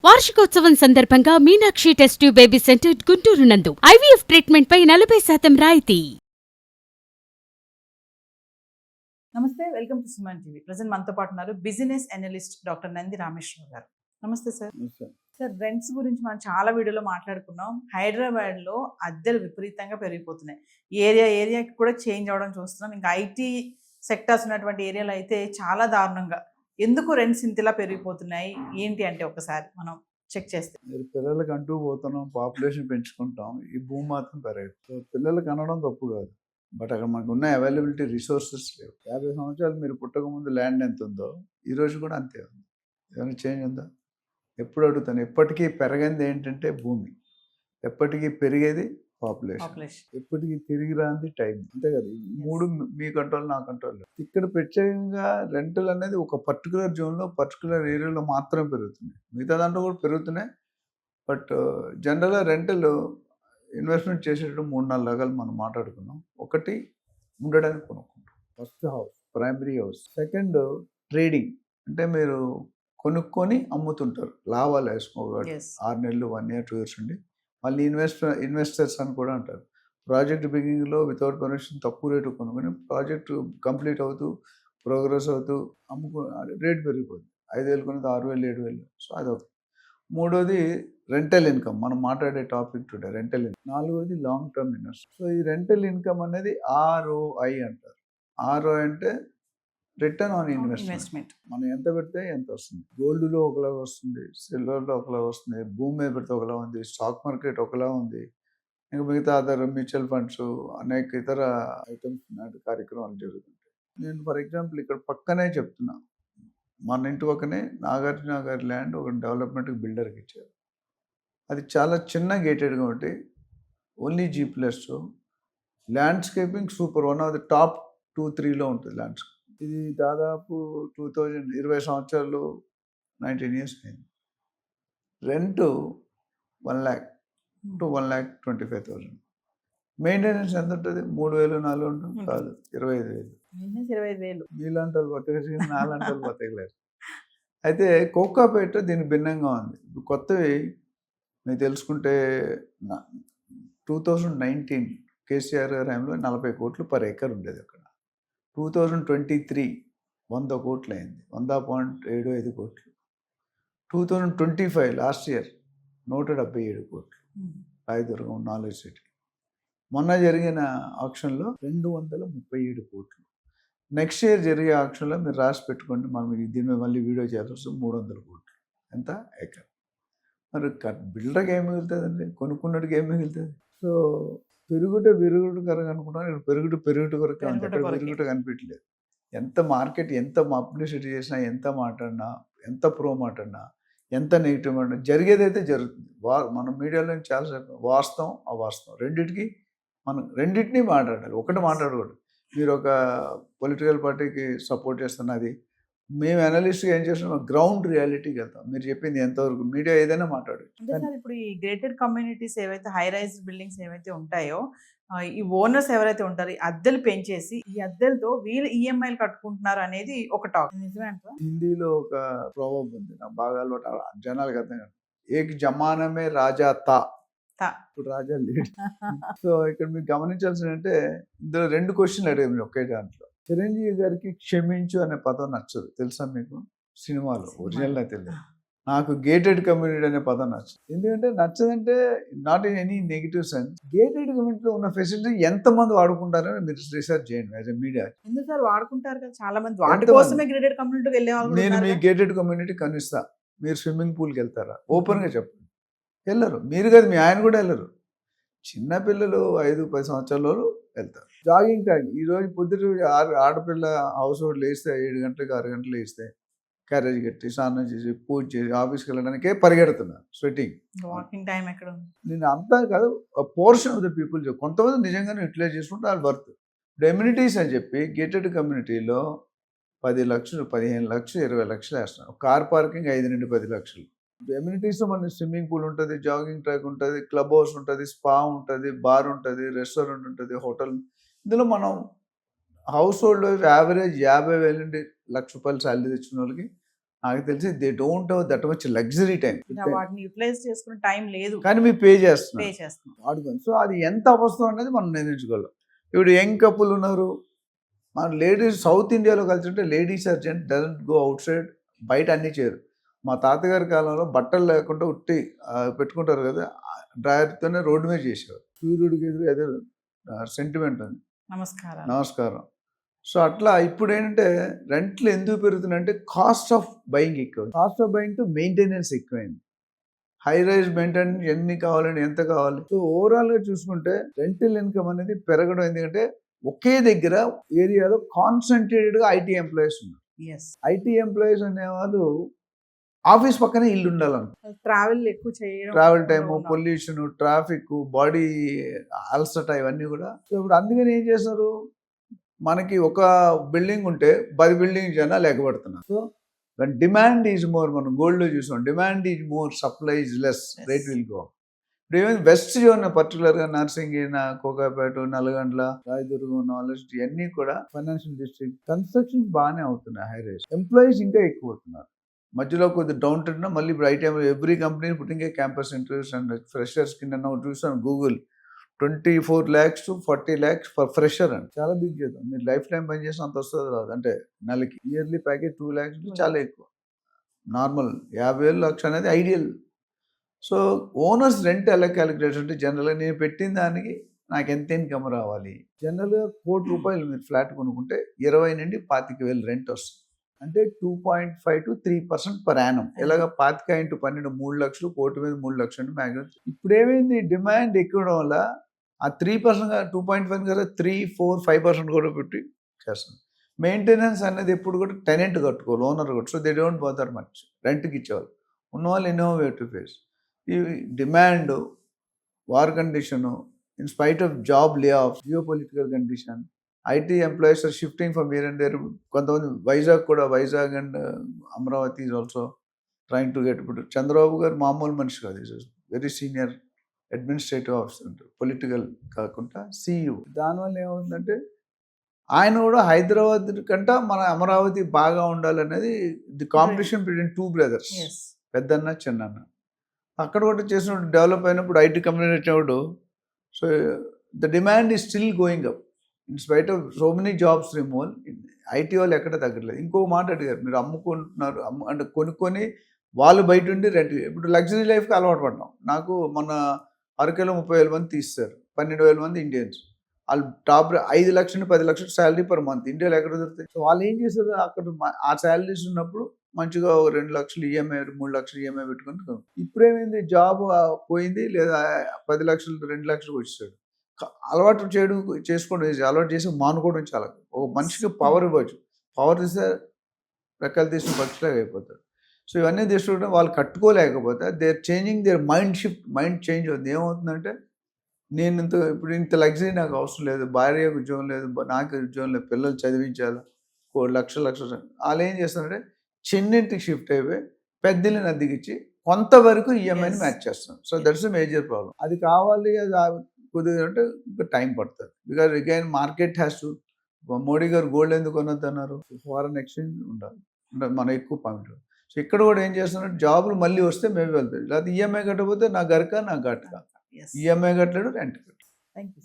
వార్షికోత్సవం సందర్భంగా Meenakshi test tube baby centre Guntur నందు ఐవీఎఫ్ ట్రీట్మెంట్ పై 40% రాయితీ. నమస్తే, welcome to Suman TV. Present మనతో పాటు ఉన్నారు business analyst doctor Nandi Rameshwar Rao గారు. నమస్తే సార్. సార్, రెంట్స్ గురించి మనం చాలా వీడియోలో మాట్లాడుకున్నాం. హైదరాబాద్ లో అద్దెలు విపరీతంగా పెరిగిపోతున్నాయి. ఏరియాకి కూడా చేంజ్ అవడం చూస్తున్నాం. ఇంకా ఐటీ సెక్టార్స్ ఉన్నటువంటి ఏరియాలో అయితే చాలా దారుణంగా. ఎందుకు రెంట్స్ ఇంతలా పెరిగిపోతున్నాయి ఏంటి అంటే ఒకసారి మనం చెక్ చేస్తే, మీరు పిల్లలకి అంటూ పోతున్నాం, పాపులేషన్ పెంచుకుంటాం, ఈ భూమి మాత్రం పెరగదు. సో పిల్లలకి అనడం తప్పు కాదు, బట్ అక్కడ మనకు ఉన్న అవైలబిలిటీ రిసోర్సెస్ లేవు. 50 సంవత్సరాలు మీరు పుట్టక ముందు ల్యాండ్ ఎంత ఉందో ఈ రోజు కూడా అంతే ఉంది. ఏమైనా చేంజ్ ఉందా? ఎప్పుడు అడుగుతాను, ఎప్పటికీ పెరగంది ఏంటంటే భూమి, ఎప్పటికీ పెరిగేది పాపులేషన్, ఎప్పటికీ తిరిగి రాంది టైం. అంతే కదా, మూడు మీ కంట్రోల్ నా కంట్రోల్. ఇక్కడ ప్రత్యేకంగా రెంటల్ అనేది ఒక పర్టికులర్ జోన్లో పర్టికులర్ ఏరియాలో మాత్రమే పెరుగుతున్నాయి. మిగతా దాంట్లో కూడా పెరుగుతున్నాయి. బట్ జనరల్గా రెంటల్ ఇన్వెస్ట్మెంట్ చేసేటప్పుడు 3-4 రకాలు మనం మాట్లాడుకున్నాం. ఒకటి, ఉండడానికి కొనుక్కుంటాం. First house, primary house. Second, trading, అంటే మీరు కొనుక్కొని అమ్ముతుంటారు, లాభాలు వేసుకోవాలి. 6 నెలలు, 1 year, 2 years ఉండి మళ్ళీ ఇన్వెస్టర్స్ అని కూడా అంటారు. ప్రాజెక్ట్ బిగినింగ్లో వితౌట్ పర్మిషన్ తక్కువ రేటు కొనుక్కొని ప్రాజెక్టు కంప్లీట్ అవుతూ ప్రోగ్రెస్ అవుతూ రేట్ పెరిగిపోతుంది. 5,000 కొనేది 6,000, 7,000. సో అదొకటి. మూడోది రెంటల్ ఇన్కమ్, మనం మాట్లాడే టాపిక్ టుడే రెంటల్ ఇన్కమ్. నాలుగోది లాంగ్ టర్మ్ ఇన్వెస్ట్మెంట్. సో ఈ రెంటల్ ఇన్కమ్ అనేది ROI అంటారు. ROI అంటే రిటర్న్ ఆన్ ఇన్వెస్ట్మెంట్. మనం ఎంత పెడితే ఎంత వస్తుంది. గోల్డ్లో ఒకలాగా వస్తుంది, సిల్వర్లో ఒకలా వస్తుంది, భూమి మీద పెడితే ఒకలా ఉంది, స్టాక్ మార్కెట్ ఒకలా ఉంది, ఇంకా మిగతా అదర్ మ్యూచువల్ ఫండ్స్, అనేక ఇతర ఐటమ్స్ నాటి కార్యక్రమాలు జరుగుతుంటాయి. నేను ఫర్ ఎగ్జాంపుల్ ఇక్కడ పక్కనే చెప్తున్నా, మన ఇంటి పక్కనే నాగార్జున గారి ల్యాండ్ ఒక డెవలప్మెంట్కి బిల్డర్కి ఇచ్చారు. అది చాలా చిన్న గేటెడ్గా ఉంటే only G+. Landscaping super, one of the top 2-3లో ఉంటుంది ల్యాండ్స్కేప్. ఇది దాదాపు 2020 సంవత్సరాలు, 19 years అయింది. Rent 1 lakh to 1,25,000. మెయింటెనెన్స్ ఎంత ఉంటుంది? 3,000-4,000 ఉంటుంది కాదు, 25,000. మీలాంటి వాళ్ళు బతకలేరు, నాలాంటి వాళ్ళు బతకలేరు. అయితే కోకాపేట దీని భిన్నంగా ఉంది. కొత్తవి మీరు తెలుసుకుంటే 2019 కేసీఆర్ గారి టైంలో 40 కోట్లు పర్ ఏకర్ ఉండేది అక్కడ. 2023 100 కోట్లు అయింది, 100.75 కోట్లు. 2025 లాస్ట్ ఇయర్ 177 కోట్లు. Rayadurgam, knowledge city. మొన్న జరిగిన ఆక్షన్లో 237 కోట్లు. నెక్స్ట్ ఇయర్ జరిగే ఆక్షన్లో మీరు రాసి పెట్టుకోండి, మనం దీని మీద మళ్ళీ వీడియో చేయాల్సి వస్తుంది, 300 కోట్లు. ఎంత? ఏకర్. మరి బిల్డర్కి ఏం మిగులుతుందండి, కొనుక్కున్నట్టుగా ఏం మిగులుతుంది? సో పెరుగుట కరకు అనుకుంటాను, ఇక్కడ పెరుగుట కొరకు పెరుగుట కనిపించలేదు. ఎంత మార్కెట్, ఎంత పబ్లిసిటీ చేసినా, ఎంత మాట్లాడినా, ఎంత ప్రో మాట్లాడినా, ఎంత నెగిటివ్ మాట్లాడినా జరిగేదైతే జరుగుతుంది. మనం మీడియాలో చాలాసేపు వాస్తవం అవాస్తవం రెండింటినీ మాట్లాడాలి, ఒకటి మాట్లాడకూడదు. మీరు ఒక పొలిటికల్ పార్టీకి సపోర్ట్ చేస్తున్నది, మేము అనలిస్ట్గా ఏం చేస్తున్నాం, గ్రౌండ్ రియాలిటీకి వెళ్తాం. మీరు చెప్పింది ఎంతవరకు మీడియా ఏదైనా మాట్లాడచ్చు. అంటే సార్, ఇప్పుడు ఈ గేటెడ్ కమ్యూనిటీస్ ఏవైతే హై రైజ్ బిల్డింగ్స్ ఏవైతే ఉంటాయో, ఈ ఓనర్స్ ఎవరైతే ఉంటారో ఈ అద్దెలు పెంచేసి ఈ అద్దెలతో వీళ్ళు ఈఎంఐలు కట్టుకుంటున్నారు అనేది ఒక టాక్. నిజమే అంటారా? హిందీలో ఒక ప్రోవర్బ్ ఉంది, నాకు బాగా అలవాటు, జనాలకు అర్థం కాదు. ఏక్ జమానమే రాజా తా, ఇప్పుడు రాజా లేడు. సో ఇక్కడ మీరు గమనించాల్సింది అంటే, ఇందులో 2 క్వశ్చన్లు అడిగారు మీరు ఒకే దాంట్లో. చిరంజీవి గారికి క్షమించు అనే పదం నచ్చదు, తెలుసా మీకు? సినిమాలో ఒరిజినల్ నాకు తెలియదు. నాకు గేటెడ్ కమ్యూనిటీ అనే పదం నచ్చదు. ఎందుకంటే నచ్చదంటే not in any negative sense. Gated కమ్యూనిటీలో ఉన్న ఫెసిలిటీ ఎంతమంది వాడుకుంటారని మీరు రీసెర్చ్ చేయండి. యాజ్ ఎ మీడియా ఎందుకు సార్ వాడుకుంటారు కదా, చాలా మంది వాటి కోసమే గేటెడ్ కమ్యూనిటీకి వెళ్ళే వాళ్ళు. నేను మీ గేటెడ్ కమ్యూనిటీ కనిపిస్తా, మీరు స్విమ్మింగ్ పూల్కి వెళ్తారా? ఓపెన్గా చెప్పండి. వెళ్ళరు. మీరు కదా, మీ ఆయన కూడా వెళ్ళరు. చిన్నపిల్లలు 5-10 సంవత్సరాల వెళ్తారు. జాగింగ్ టైం, ఈరోజు పొద్దుట ఆడపిల్ల హౌస్ హోల్డ్ లేస్తే 7 గంటలకు 6 గంటలు లేస్తే క్యారేజ్ కట్టి స్నానం చేసి పూజ చేసి ఆఫీస్కి వెళ్ళడానికే పరిగెడుతున్నారు, స్వెట్టింగ్. వాకింగ్ టైం ఎక్కడ? నేను అంతా కాదు, పోర్షన్ ఆఫ్ ద పీపుల్ కొంతమంది నిజంగానే యూటిలైజ్ చేసుకుంటే వాళ్ళు వర్త్. ఎమ్యూనిటీస్ అని చెప్పి గేటెడ్ కమ్యూనిటీలో 10 లక్షలు, 15 లక్షలు, 20 లక్షలు వేస్తున్నారు. కార్ పార్కింగ్ 5-10 లక్షలు. ఎమ్యూనిటీస్లో మన స్విమ్మింగ్ పూల్ ఉంటుంది, జాగింగ్ ట్రాక్ ఉంటుంది, క్లబ్ హౌస్ ఉంటుంది, స్పా ఉంటుంది, బార్ ఉంటుంది, రెస్టారెంట్ ఉంటుంది, హోటల్. ఇందులో మనం హౌస్ హోల్డ్ యావరేజ్ 50,000 నుండి ₹1,00,000 శాలరీ తెచ్చిన వాళ్ళకి నాకు తెలిసి they don't have that much luxury time, ఇంకా వాటిని యూటిలైజ్ చేసుకునే టైం లేదు, కానీ మీరు పే పే చేస్తున్నారు చేస్తున్నాం. వాడుకొని. సో అది ఎంత అవసరం అనేది మనం నిర్ణయించుకోవాలి. ఇప్పుడు యంగ్ కపుల్ ఉన్నారు, మన లేడీస్ సౌత్ ఇండియాలో కలిసి ఉంటే ladies urgent doesn't go out side, బయట అన్నీ చేయరు. మా తాతగారి కాలంలో బట్టలు లేకుండా ఉట్టి పెట్టుకుంటారు కదా, డ్రాయర్తోనే రోడ్డు మీద చేసేవారు. సూర్యుడికి ఎదురు ఏదో సెంటిమెంట్ ఉంది, నమస్కారం. సో అట్లా ఇప్పుడు ఏంటంటే రెంట్లు ఎందుకు పెరుగుతున్నాయంటే కాస్ట్ ఆఫ్ బయింగ్ ఎక్కువ, cost of buying to maintenance ఎక్కువైంది. హై రైజ్ మెయింటెనెన్స్ ఎన్ని కావాలని ఎంత కావాలి. సో ఓవరాల్గా చూసుకుంటే రెంటల్ ఇన్కమ్ అనేది పెరగడం, ఎందుకంటే ఒకే దగ్గర ఏరియాలో కాన్సన్ట్రేటెడ్గా ఐటీ ఎంప్లాయీస్ ఉన్నారు. ఐటీ ఎంప్లాయీస్ అనేవాళ్ళు ఆఫీస్ పక్కనే ఇల్లు ఉండాలనుకో, ట్రావెల్ ఎక్కువ చేయడం, travel time, pollution, traffic, body అలసట, ఇవన్నీ కూడా. సో ఇప్పుడు అందుకని ఏం చేస్తారు, మనకి ఒక బిల్డింగ్ ఉంటే 10 బిల్డింగ్ జనాలు ఎగబడుతున్నారు. సో డిమాండ్ ఈజ్ మోర్, మనం గోల్డ్లో చూసాం, demand is more, supply is less, rate will go. ఇప్పుడు ఏమైంది వెస్ట్ జోన్ పర్టికులర్గా నర్సింగిన, కోకాపేట, నల్గొండ, రాయదుర్గం, నాలెడ్జ్ ఇవన్నీ కూడా ఫైనాన్షియల్ డిస్ట్రిక్ట్ కన్స్ట్రక్షన్ బాగానే అవుతున్నాయి. హై రైజ్ ఎంప్లాయీస్ ఇంకా ఎక్కువ అవుతున్నారు. మధ్యలో కొద్ది డౌన్ ట్రెండ్, మళ్ళీ ఇప్పుడు IT every company putting a campus interviews and freshers కింద చూసాను Google 24 lakhs to 40 lakhs for fresher అని. చాలా బిగ్ చేద్దాం, మీరు లైఫ్ టైం పని చేసిన అంత వస్తుంది రాదు, అంటే నెలకి ఇయర్లీ ప్యాకేజ్ 2 lakhs చాలా ఎక్కువ. నార్మల్ 50,000 లక్ష అనేది ఐడియల్. సో ఓనర్స్ రెంట్ ఎలా క్యాలిక్యులేట్ అంటే జనరల్గా నేను పెట్టిన దానికి నాకు ఎంత ఇన్కమ్ రావాలి. జనరల్గా ₹1,00,00,000 మీరు ఫ్లాట్ కొనుక్కుంటే 20 నుండి 25,000 రెంట్ వస్తుంది, అంటే 2.5 to 3% పర్ యానం. ఇలాగ 25 into 12 3 లక్షలు, కోటి మీద 3 లక్షలు మ్యాక్సిమం. ఇప్పుడు ఏమైంది, డిమాండ్ ఎక్కువడం వల్ల ఆ 3% 2.5 కదా 3, 4, 5% కూడా పెట్టి చేస్తుంది. మెయింటెనెన్స్ అనేది ఎప్పుడు కూడా టెనెంట్ కట్టుకోవాలి, ఓనర్ కట్టు. So they don't bother much, రెంట్కి ఇచ్చేవాళ్ళు. ఉన్నవాళ్ళు ఇన్నోవేటివ్ ఫేస్. ఈ demand, war condition, in spite of job lay off, geopolitical condition, IT employees are shifting from here and there. కొంతమంది Vizag and Amaravati is also trying to get. ఇప్పుడు చంద్రబాబు గారు మామూలు మనిషి కాదు, is very senior administrative officer, political కాకుండా CEO. దానివల్ల ఏమవుతుందంటే ఆయన కూడా హైదరాబాద్ కంటే మన అమరావతి బాగా ఉండాలనేది ది కాంపిటీషన్ బిట్వీన్ 2 brothers, పెద్దన్న చిన్నన్న. అక్కడ కూడా చేసినప్పుడు డెవలప్ అయినప్పుడు ఐటీ కంపెనీ వచ్చినప్పుడు, so the demand is still going up in spite of so many jobs removal. IT వాళ్ళు ఎక్కడ తగ్గట్లేదు. ఇంకో మాట అడిగారు, మీరు అమ్ముకుంటున్నారు అంటే కొనుక్కొని వాళ్ళు బయట ఉండి రెంట్. ఇప్పుడు లగ్జరీ లైఫ్కి అలవాటు పడ్డాం. నాకు మన అరకేలో 30,000 మంది తీస్తారు, 12,000 మంది ఇండియన్స్. వాళ్ళు టాప్ 5 లక్షలు 10 లక్షలు శాలరీ పర్ మంత్. ఇండియాలో ఎక్కడ దొరుకుతాయి? సో వాళ్ళు ఏం చేస్తారు, అక్కడ ఆ శాలరీస్ ఉన్నప్పుడు మంచిగా 2 లక్షలు ఈఎంఐ, 3 లక్షలు ఈఎంఐ పెట్టుకుని. ఇప్పుడేమైంది, జాబ్ పోయింది, లేదా 10 లక్షలు 2 లక్షలకు వచ్చేసాడు. అలవాటు చేసుకోవడం, అలవాటు చేసి మానుకోవడం చాలా. ఒక మనిషికి పవర్ ఇవ్వచ్చు, పవర్ ఇస్తే రెక్కలు తీసిన పక్షిలాగా అయిపోతాడు. సో ఇవన్నీ తీసుకోవడం వాళ్ళు కట్టుకోలేకపోతే they are changing their mind shift, mind change అవుతుంది. ఏమవుతుందంటే నేను ఇంత లగ్జరీ నాకు అవసరం లేదు, భార్యకు ఉద్యోగం లేదు, నాకు ఉద్యోగం లేదు, పిల్లలు చదివించాలి, లక్షలు వాళ్ళు ఏం చేస్తారంటే చిన్నింటికి షిఫ్ట్ అయిపోయి పెద్దల్ని అద్దెకిచ్చి కొంతవరకు ఈఎంఐని మ్యాచ్ చేస్తాం. So that's a major problem. అది కావాలి, అది కుదిరి అంటే ఇంకా టైం పడుతుంది. Because again market has to. Modi గారు గోల్డ్ ఎందుకు కొనొద్దు అన్నారు, ఫారెన్ ఎక్స్చేంజ్ ఉండాలి, మనం ఎక్కువ పాయింట్. సో ఇక్కడ కూడా ఏం చేస్తున్నారు, జాబులు మళ్ళీ వస్తే మేము వెళ్తాం, లేకపోతే ఈఎంఐ కట్టకపోతే నా గరక నా గట్క, ఈఎంఐ కట్టలేడు, రెంట్ కట్టలేదు. Thank you.